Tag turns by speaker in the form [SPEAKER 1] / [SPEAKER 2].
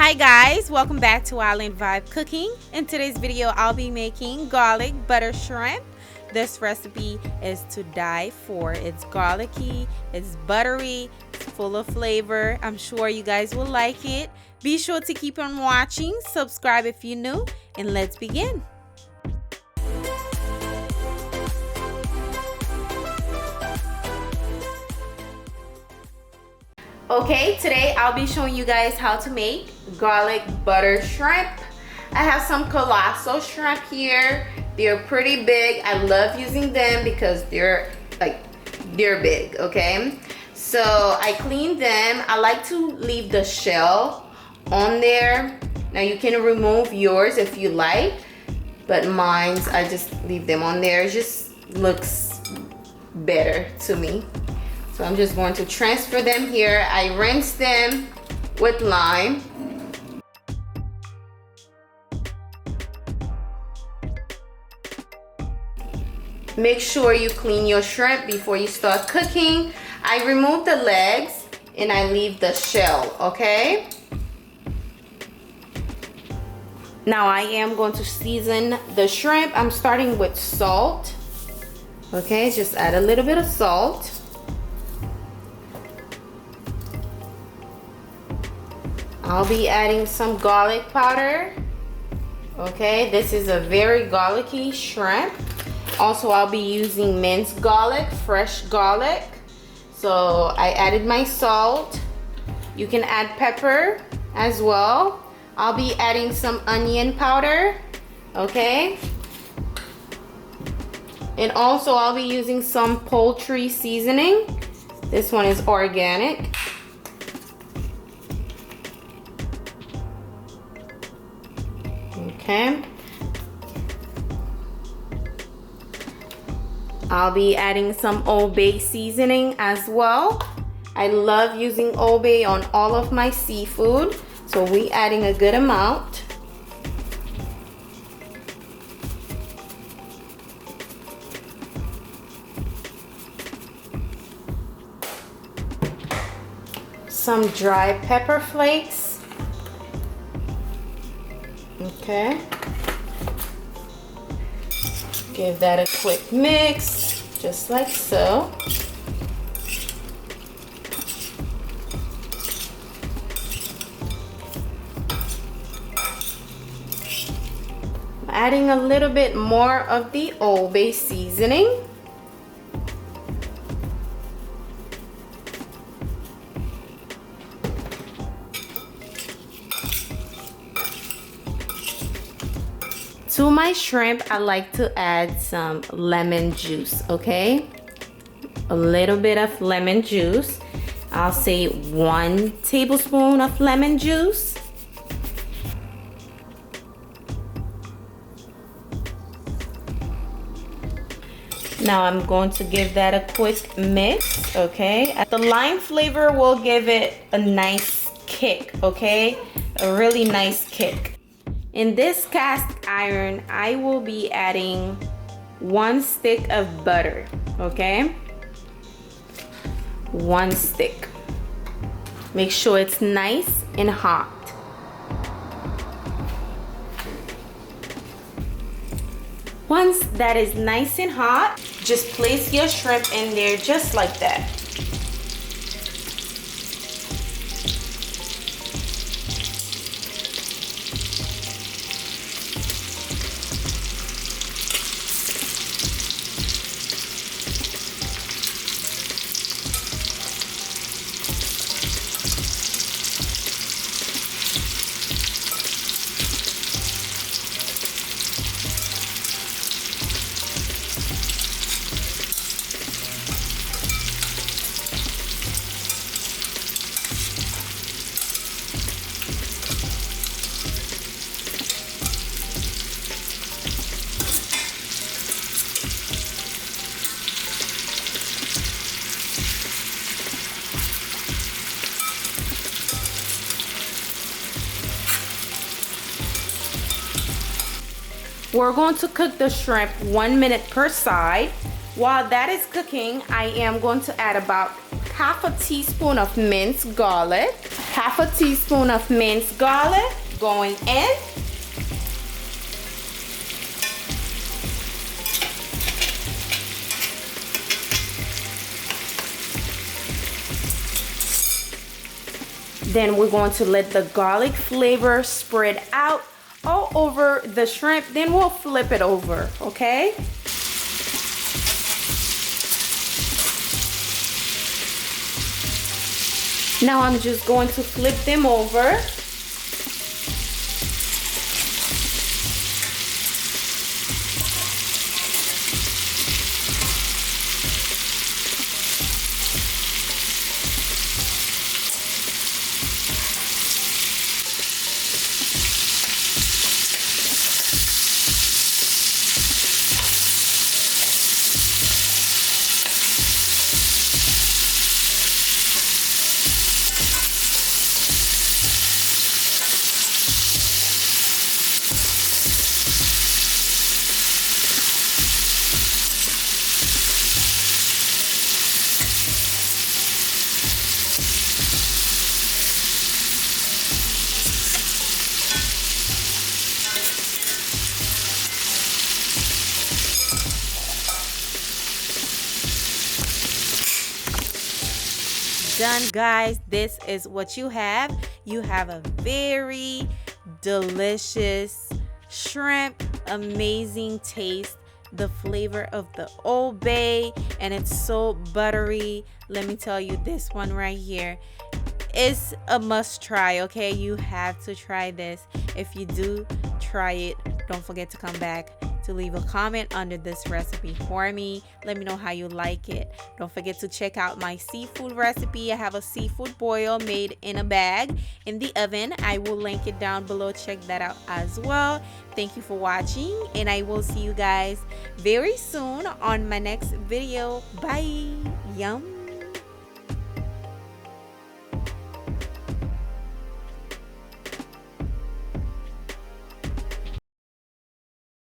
[SPEAKER 1] Hi guys, welcome back to Island Vibe Cooking. In today's video, I'll be making garlic butter shrimp. This recipe is to die for. It's garlicky, it's buttery, it's full of flavor. I'm sure you guys will like it. Be sure to keep on watching, subscribe if you're new, and let's begin. Okay, today I'll be showing you guys how to make garlic butter shrimp. I have some colossal shrimp here. They're pretty big. I love using them because they're big, okay? So I cleaned them. I like to leave the shell on there. Now you can remove yours if you like, but mine's, I just leave them on there. It just looks better to me. So I'm just going to transfer them here. I rinse them with lime. Make sure you clean your shrimp before you start cooking. I remove the legs and I leave the shell, okay? Now I am going to season the shrimp. I'm starting with salt. Okay, just add a little bit of salt. I'll be adding some garlic powder. Okay, this is a very garlicky shrimp. Also, I'll be using minced garlic, fresh garlic. So I added my salt. You can add pepper as well. I'll be adding some onion powder. Okay. And also I'll be using some poultry seasoning. This one is organic. Okay. I'll be adding some Old Bay seasoning as well. I love using Old Bay on all of my seafood, so we adding a good amount. Some dry pepper flakes. Okay. Give that a quick mix, just like so. Adding a little bit more of the Old Bay seasoning. To my shrimp, I like to add some lemon juice, okay? A little bit of lemon juice. I'll say 1 tablespoon of lemon juice. Now I'm going to give that a quick mix, okay? The lime flavor will give it a nice kick, okay? A really nice kick. In this cast iron, I will be adding 1 stick of butter, okay? 1 stick. Make sure it's nice and hot. Once that is nice and hot, just place your shrimp in there just like that. We're going to cook the shrimp 1 minute per side. While that is cooking, I am going to add about 1/2 teaspoon of minced garlic. half a teaspoon of minced garlic going in. Then we're going to let the garlic flavor spread out all over the shrimp. Then we'll flip it over, okay? Now I'm just going to flip them over. Done, guys. This is what you have. You have a very delicious shrimp, amazing taste, the flavor of the Old Bay, and it's so buttery. Let me tell you, this one right here is a must try. Okay, you have to try this. If you do try it, don't forget to come back to leave a comment under this recipe for me. Let me know how you like it. Don't forget to check out my seafood recipe. I have a seafood boil made in a bag in the oven. I will link it down below. Check that out as well. Thank you for watching, and I will see you guys very soon on my next video. Bye. Yum.